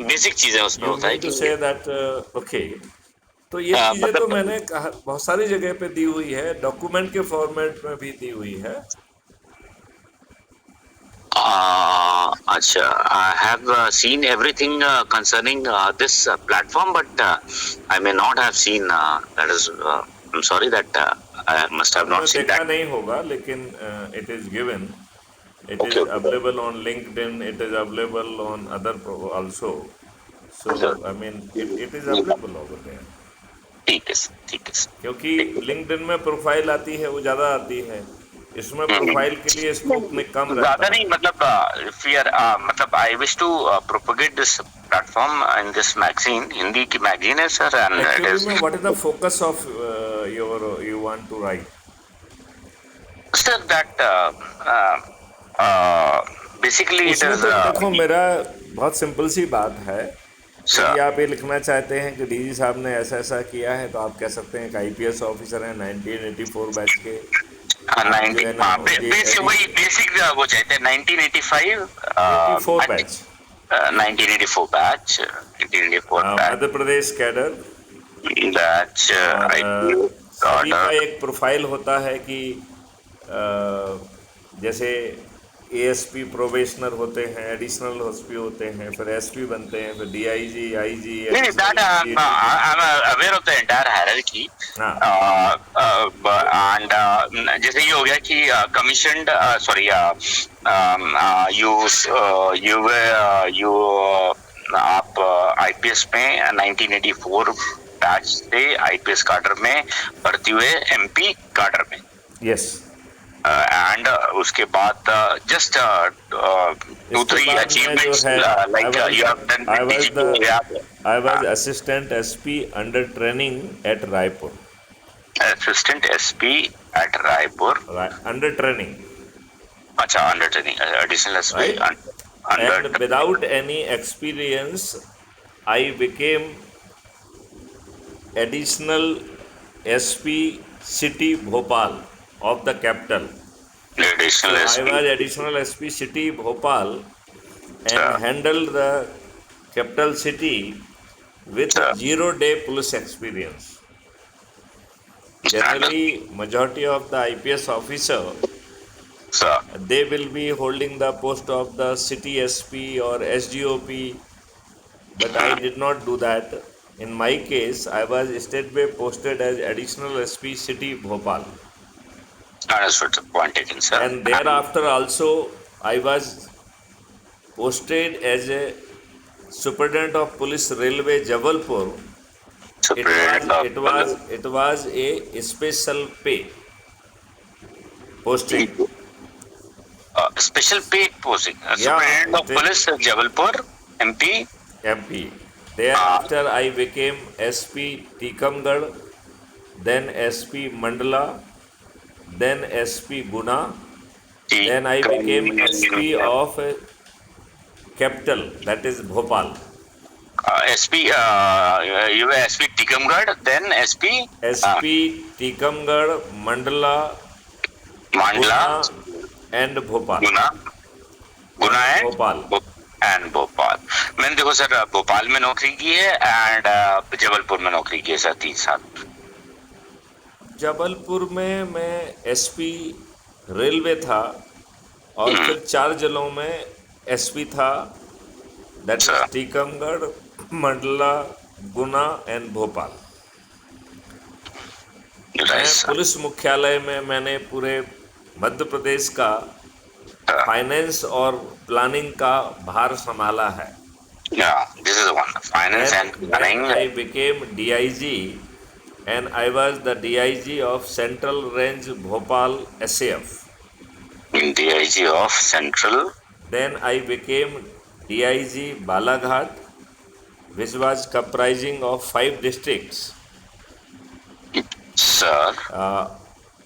Basic चीजें उसमें you होता है मीन टू कि से दैट ओके। तो ये चीज़ें तो मतलब मैंने कहा बहुत सारी जगह पे दी हुई है, डॉक्यूमेंट के फॉर्मेट में भी दी हुई है। अच्छा, I have seen everything concerning this platform, but I may not have seen. That is, I'm sorry that I must have not आपने seen देखा that. नहीं होगा, लेकिन it is given, it Okay, is okay. Available on LinkedIn, it is available on other also. So Sir, I mean it is available over there. ठीक है sir, ठीक है sir, क्योंकि ठीक है सर। लिंक्डइन में प्रोफाइल आती है वो ज़्यादा आती है, इसमें प्रोफाइल के लिए स्कोप में कम नहीं, ज्यादा रहता नहीं, है। मतलब if we are मतलब I wish to propagate this platform in this magazine, Hindi की मैगजीन है sir, and it actually is में what is the focus of your you want to write? sir that basically it उसमें is तो देखो, मेरा बहुत simple सी बात है। sir यदि आप ये लिखना चाहते हैं कि डीजी साहब ने ऐसा ऐसा किया है, तो आप कह सकते हैं कि आईपीएस ऑफिसर हैं 1984 बैच के। आप जो 90 है ना बेसिक वही बेसिक वो चाहते हैं 1985 84 batch 1984 batch 1984 Madhya Pradesh cadre. Batch और आईपीएस सभी का ऑर्डर। एक प्रोफाइल होता है कि जैसे एएसपी प्रोबेशनर होते हैं, एडिशनल एसपी होते हैं, फिर एसपी बनते हैं, फिर डीआईजी, आईजी, नहीं नहीं, additional that DG, DG. I'm aware of the entire hierarchy हाँ, and जैसे ये हो गया कि commissioned sorry you आप आईपीएस में 1984 बैच से आईपीएस काडर में भर्ती हुए एमपी काडर में यस। एंड उसके बाद जस्ट टू इसके थ्री बाद में जो अचीवमेंट्स है, like you have done I was assistant SP under training at Raipur. Assistant SP at Raipur. Under training, अच्छा, under training additional SP right? Under And without any experience, I became additional SP City Bhopal of the capital. Additional So I SP. was additional SP City Bhopal अच्छा and handled the capital city with अच्छा 0-day police experience. Generally, majority of the IPS officer, अच्छा they will be holding the post of the city SP or SGOP, but I did not do that. In my case, I was straightway posted as additional SP City Bhopal, understood, point taken sir. and thereafter also I was posted as a Superintendent of Police Railway Jabalpur. It was superintendent it was it was a special pay posting. Special pay posting Yeah, superintendent of police Jabalpur MP. MP. Thereafter I became SP Tikamgarh, then SP Mandla, then SP Guna, then I became SP of capital, that is Bhopal. SP you SP Tikamgarh then SP SP Tikamgarh, Mandla, Mandla Guna and Bhopal. Guna Guna And and Bhopal. Bhopal. मैंने देखो sir Bhopal में नौकरी की है and Jabalpur में नौकरी की है सर 3 साल। जबलपुर में मैं SP रेलवे था, और फिर 4 जिलों में SP था, that is sir Tikamgarh, Mandla, Guna and Bhopal. Right मैं सर। पुलिस मुख्यालय में मैंने पूरे मध्य प्रदेश का फाइनेंस और प्लानिंग का भार संभाला है। This is one finance and Then planning. I became DIG, and I was the DIG of Central Range Bhopal SAF. DIG of central. Then I became DIG Balaghat, which was comprising of 5 districts. Sir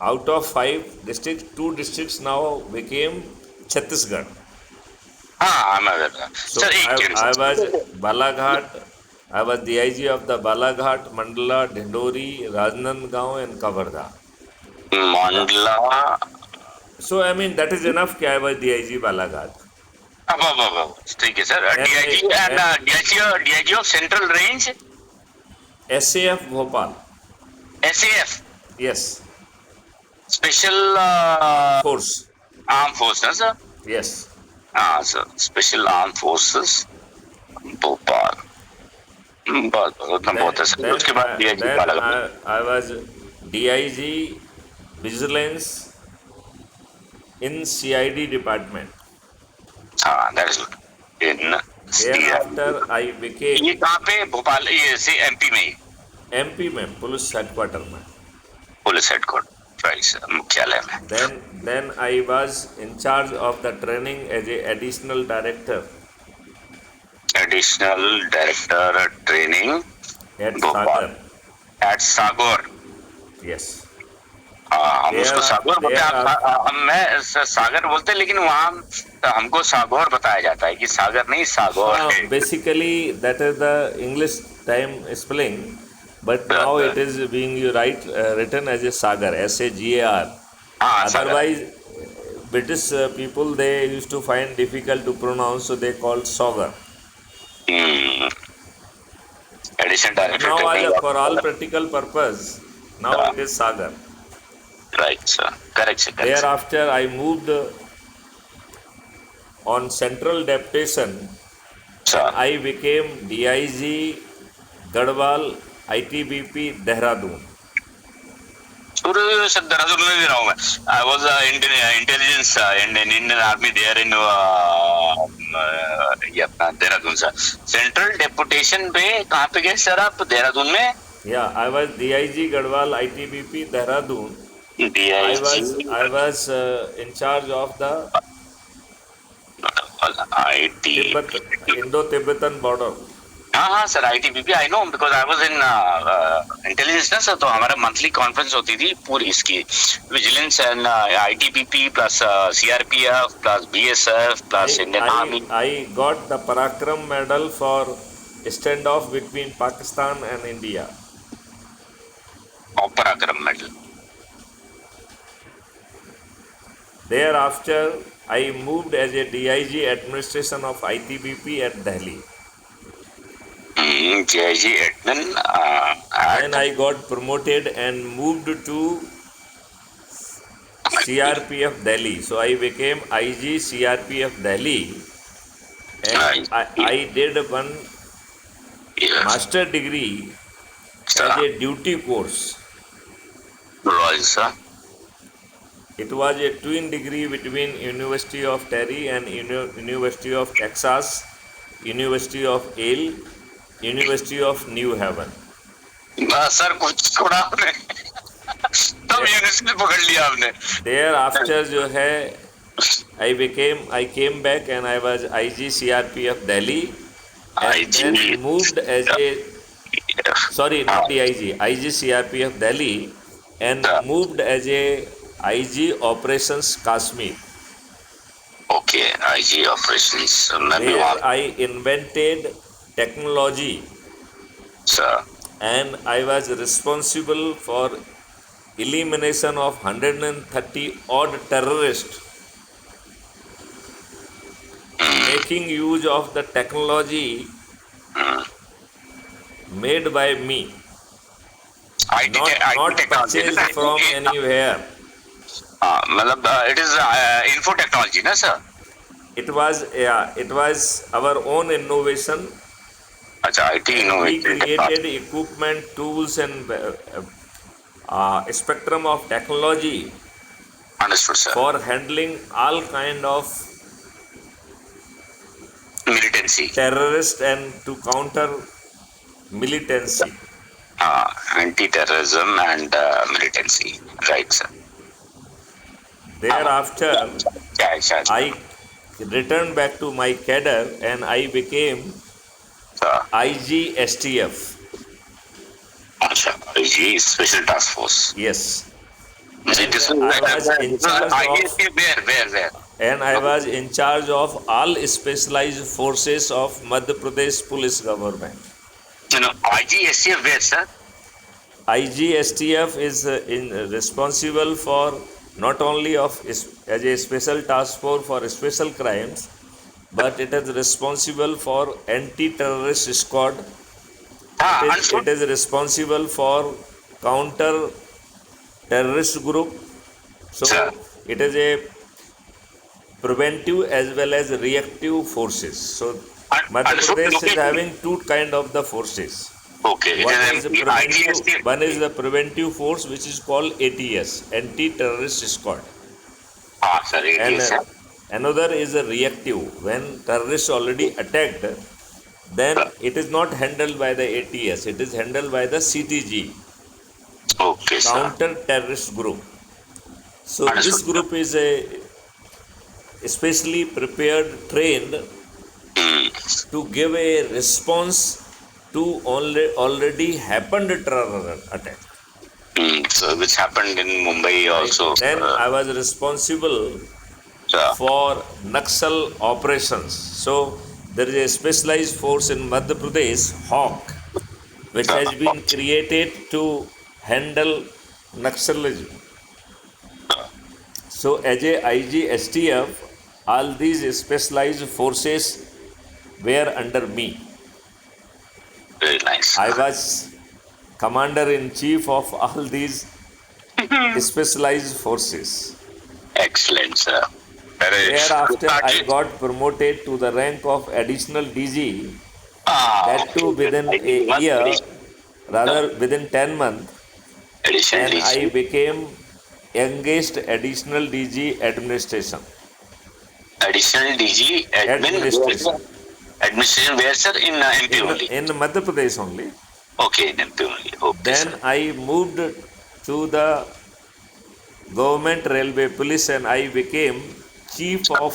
Out of 5 districts, 2 districts now became Chhattisgarh. हाँ मैं So sir एक I was Balaghat, I was DIG of the Balaghat, Mandla, Dhindori, Rajnandgaon and Kavardha. Mandla. So I mean that is enough कि I was DIG Balaghat. अब ठीक है sir. And DIG and DIG of Central Range, SAF Bhopal. SAF, Yes, Special force. Armed Forces, sir. Yes. हाँ sir, Special Armed Forces, Bhopal. बहुत है sir. उसके बाद DIG Then का लगा. I was DIG Vigilance in CID department. हाँ, that is good. In Thereafter I became ये कहाँ पे? भोपाल, ये से MP में ही, MP में पुलिस हेडक्वार्टर में. पुलिस हेडक्वार्टर मुख्यालय में. Then I was in charge of the training as a additional director additional director training at Bhopal Sagar. At Sagar. Yes. हम उसको सागौर बोलते हैं. मैं सागर बोलते हैं, लेकिन वहाँ हमको सागौर बताया जाता है कि सागर नहीं, सागौर है. Basically, that is the English time spelling, but now it is being written as a Sagar, SAGAR. हाँ, सागर. Otherwise, British people they used to find difficult to pronounce, so they called Sagar. Additional director Now, training. for all practical purpose, now it is Sagar. Right sir, correct sir, correct. Thereafter, I moved on central deputation. Sir, I became DIG Garhwal ITBP Dehradun. Sir Dehradun में भी रहा हूँ मैं. I was intelligence in Indian army there in ये अपना Dehradun sir. Central deputation पे कहाँ पे गए सर आप देहरादून में? Yeah, I was DIG Garhwal ITBP Dehradun. DIG I was in charge of the IT. Indo-Tibetan border. हाँ sir, ITBP I know, because I was in intelligence ना सर. तो हमारा मंथली कॉन्फ्रेंस होती थी पूरी इसकी, vigilance and ITBP plus CRPF plus BSF plus Indian army. I got the Parakram medal for standoff between Pakistan and India. और पराक्रम medal. Thereafter, I moved as a DIG administration of ITBP at Delhi. DIG admin Then I got promoted and moved to CRPF Delhi. So I became IG CRPF Delhi, and I did one master degree as a duty course. Right, sir. It was a twin degree between University of Terry and University of Texas, University of Yale, University of New Haven. Sir कुछ छोड़ा आपने, तब university पकड़ लिया आपने. Thereafter जो है I came back and I was IG CRPF Delhi, and then moved as a not DIG, IG CRPF Delhi, and moved as a IG Operations Kashmir. Okay, IG operations. Where I invented technology, Sir. and I was responsible for elimination of 130 odd terrorists, making use of the technology made by me, not purchased from anywhere. मतलब it is info technology ना sir? It was our own innovation. अच्छा, IT We innovation created equipment, tools, and spectrum of technology understood sir. for handling all kind of Militancy. terrorist and to counter militancy. Anti-terrorism and militancy. Right sir. Thereafter, Yeah. I returned back to my cadre and I became IG STF. अच्छा, ये special task force. Yes. This is I was in charge of where? and I was in charge of all specialized forces of Madhya Pradesh Police Government. IGSTF where sir? IGSTF is responsible for not only of as a special task force for special crimes, but it is responsible for anti-terrorist squad. Understood. It is responsible for counter terrorist group. Sir. So it is a preventive as well as reactive forces. So Madhya Understood. Pradesh is Location. having two kind of the forces. Okay. It One is is a IGST. preventive. One is the preventive force, which is called ATS, anti-terrorist squad, Sir. and ATS, sir. another is a reactive. When terrorists already attacked, then Sir. it is not handled by the ATS. It is handled by the CTG, Okay, sir. counter terrorist group. So this Understood, sir. group is a especially prepared, trained to give a response to already happened terror attack. So which happened in Mumbai Right? also, Then I was responsible sir. for Naxal operations. So there is a specialized force in Madhya Pradesh, Hawk, which Sir. has been created to handle Naxalism. So as a IG STF, all these specialized forces were under me. Very nice. I was commander in chief of all these specialized forces. Excellent, sir. Very. Thereafter, I got promoted to the rank of additional DG, that too Okay. within I a think one year, rather within 10 months, additional and I DG. became youngest additional DG administration. Additional DG admin. Where, sir? Administration Administration where, sir? In MP only. in Madhya Pradesh only. Okay, in MP only. Okay, Then sir. I moved to the government railway police and I became chief of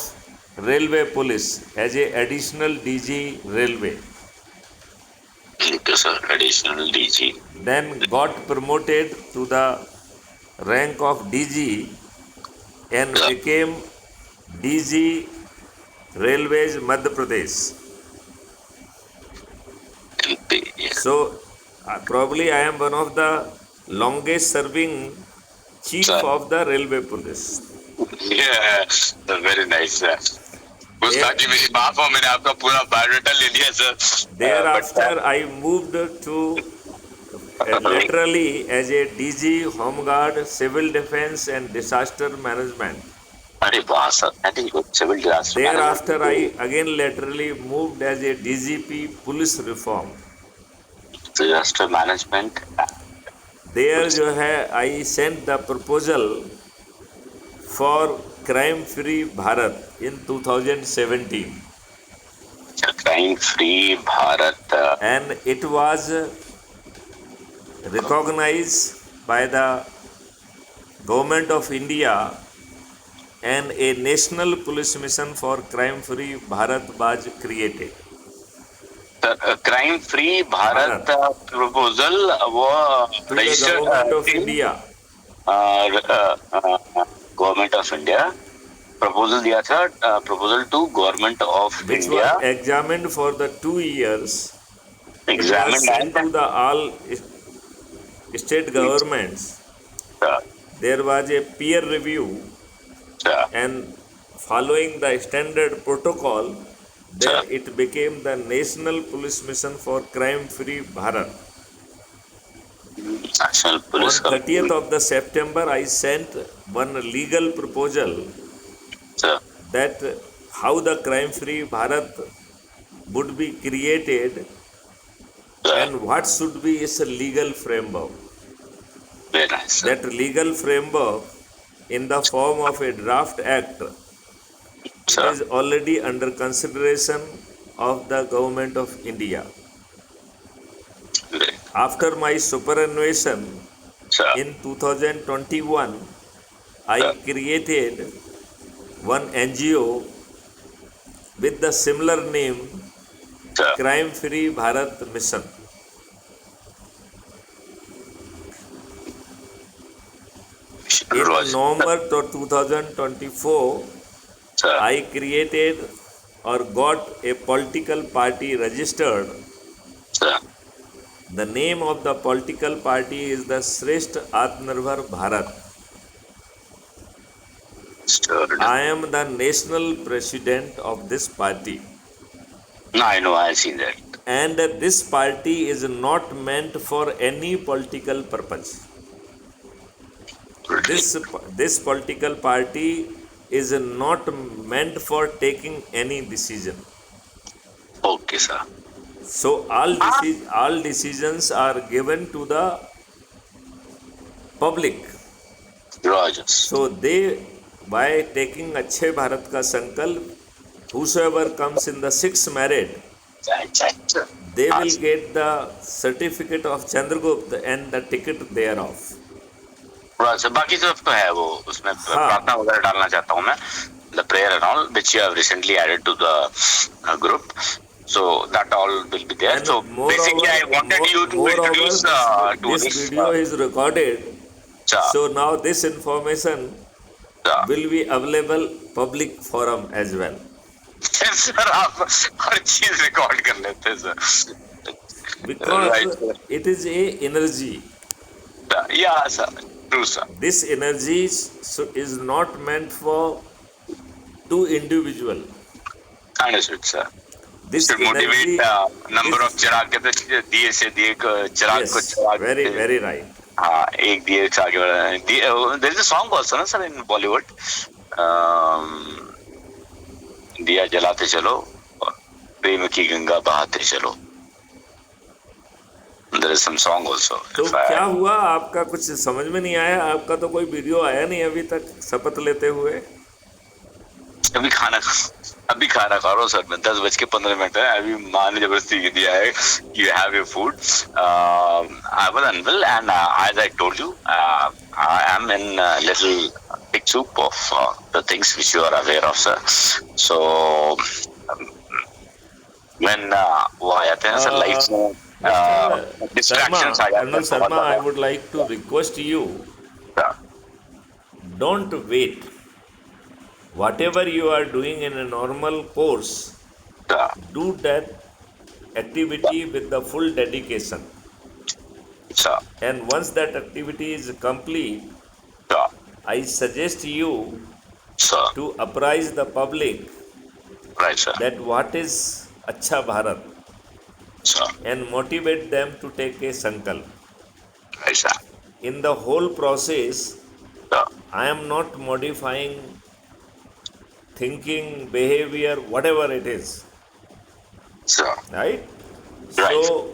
railway police as a additional DG railway. Okay, sir. Additional DG. Then got promoted to the rank of DG and Sir. became DG Railways Madhya Pradesh. MP. Yeah. So probably I am one of the longest serving chief Sir. of the railway police. Yeah. Very nice, sir. गुस्ताखी मेरी माफ हो, मैंने आपका पूरा biodata ले लिया sir. Thereafter, I moved to laterally as a DG Home Guard, Civil Defense and Disaster Management. अरे वाह sir, that is good. Civil disaster Thereafter, management. I again laterally moved as a DGP Police Reform. Disaster management. There जो है I sent the proposal for Crime Free Bharat in 2017. Crime free Bharat. And it was recognized by the Government of India, and a national police mission for crime free Bharat was created. Crime free Bharat proposal was To the registered Government of in India. Government of India. Proposal दिया था, proposal to Government of Which India. was examined for the 2 years. It was Examined sent and to the all state governments. There was a peer review, and following the standard protocol, then it became the National Police Mission for Crime Free Bharat. National Police. On 30th of the September, I sent one legal proposal that how the Crime Free Bharat would be created and what should be its legal framework. Very nice. That legal framework in the form of a draft act is already under consideration of the Government of India. After my superannuation in 2021, I created one NGO with the similar name, Crime Free Bharat Mission. In November 2024, I created or got a political party registered. The name of the political party is the Shrestha Atmanirbhar Bharat. Sure. I am the national president of this party, No, I know, I've seen that. and this party is not meant for any political purpose. Totally. This political party is not meant for taking any decision. Okay, sir. So all decisions are given to the public. Rogers. So they, by taking Achhe Bharat ka sankalp, whosoever comes in the sixth merit, they will get the certificate of Chandragupta and the ticket thereof. Rogers. बाकी सब तो है वो उसमें प्रार्थना वगैरह डालना चाहता हूँ मैं, the prayer and all which you have recently added to the group. So that all will be there. And So basically, I wanted you to introduce to this this. video is recorded. Sir. So now this information will be available public forum as well. Sir आप हर चीज record कर लेते हैं sir. Because Right, sir. it is a energy. Yeah, sir. True, sir. This energy is not meant for two individual. Understood, sir. This Should energy, motivate number of चिराग कहते दिए से दिए चिराग को yes, चिराग. very right. हाँ, एक दिए से आगे बढ़ा. There is a song also, na, sir, in Bollywood. दिया जलाते चलो प्रेम की गंगा बहाते चलो. There is some song also. तो क्या हुआ, आपका कुछ समझ में नहीं आया? आपका तो कोई वीडियो आया नहीं अभी तक शपथ लेते हुए. अभी खाना खा रहा हूँ सर. मैं 10:15 है. अभी माँ ने जबरदस्ती दिया है you have your food. I was unwell and as I told you, I am in a little big soup of the things which you are aware of, sir. So when वो आ जाते हैं सर लाइफ में distractions आ जाते हैं. Colonel Sharma, I would like to request you, don't wait. Whatever you are doing in a normal course, do that activity with the full dedication. Sir. And once that activity is complete, Sir. I suggest you Sir. to apprise the public Right, sir. that what is Achha Bharat, Sir. and motivate them to take a sankalp. Right, sir. In the whole process, Sir. I am not modifying thinking, behavior, whatever it is. Sir. Right? Right. So,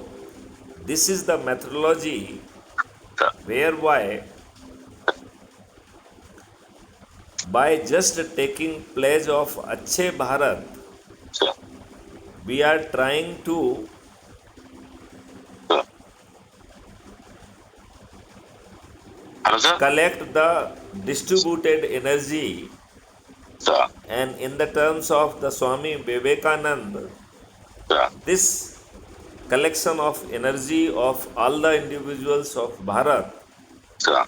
this is the methodology Sir. whereby by just taking pledge of Achhe Bharat, Sir. we are trying to Sir. Hello, sir. collect the distributed energy, Sir. and in the terms of the Swami Vivekananda, Sir. this collection of energy of all the individuals of Bharat Sir.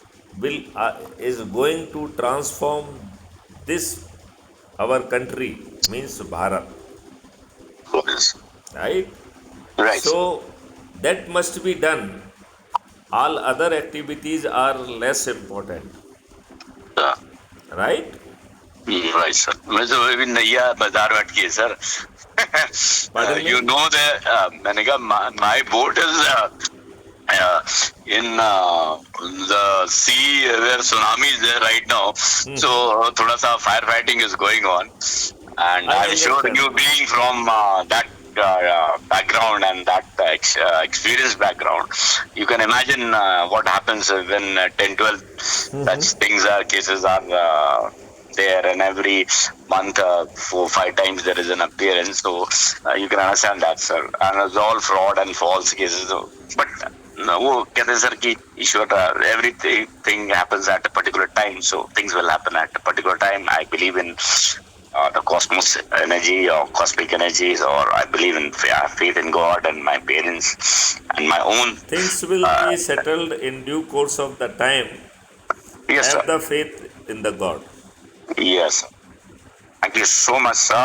is going to transform this our country, means Bharat, Yes. right? Right. So that must be done. All other activities are less important, Sir. right? Right, sir. मैं तो अभी नैया बाजार में अटकी है sir. Pardon me? You know that मैंने कहा my boat is in the sea where tsunami is there right now. So थोड़ा सा firefighting is going on, and I I'm sure understand. you being from that background and that experienced background, you can imagine what happens when 10-12 such things cases are there, and every month 4-5 times there is an appearance. So you can understand that, sir. And it's all fraud and false cases. So, but वो कहते हैं sir कि ईश्वर everything happens at a particular time, so things will happen at a particular time. I believe in the cosmos energy or cosmic energies, or I believe in faith in God and my parents and my own. Things will be settled in due course of the time. Yes, Have sir. the faith in the God. Yes. Thank you so much, sir.